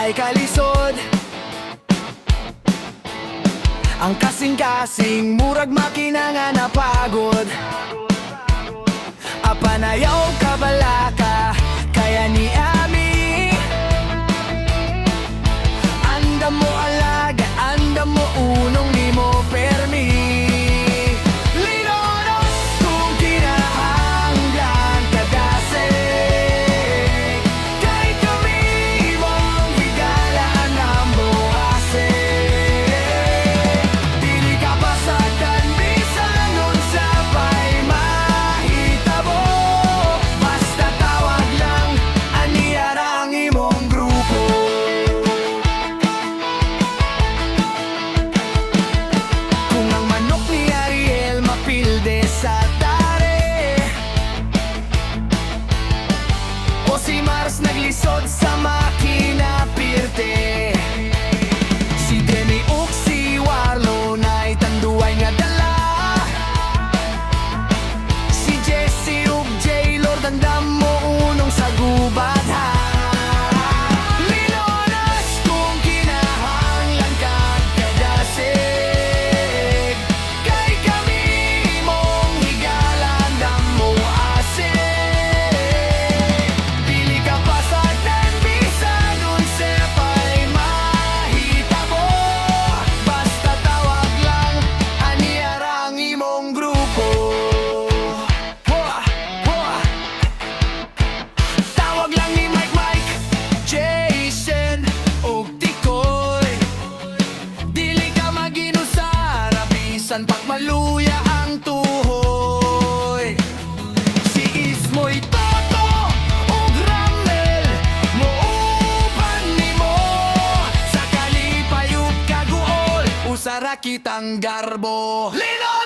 ay kalisod. Ang kasing-kasing murag makina nga napagod. Apanayaw kabalaka kaya ni Ami. Anda mo alaga, anda mo unong di mo permi. Linonos kung kinahanglan kadasig. Kahit kami mong higalaan ang buhasig. Dili ka pasadan bisan unsa pa'y mahitabo. Basta tawag lang aniyara ang imong grupo. Kung ang manok ni Ariel mapilde sa tare, o si Mars naglisod sa makina pirte, si Demi ug si Warlo na'y tanduay nga dala, si Jesse ug J-Lord ang damo unong sa gubad ha. Linonas kung kinahanglan kang kadasig. Kay kami mong higalan damo asig. Dili ka pasadan bisan unsa pa'y mahitabo. Basta tawag lang aniyara ang imong grupo. Tawag lang ni Mike, Jason ug Tikoy. Dili ka maginusara bisan pag maluya ang tuhoy. Si Ismoy Toto ug Ramel muuban nimo. Sa kalipay ug kaguol usara kitang garbo. Lino!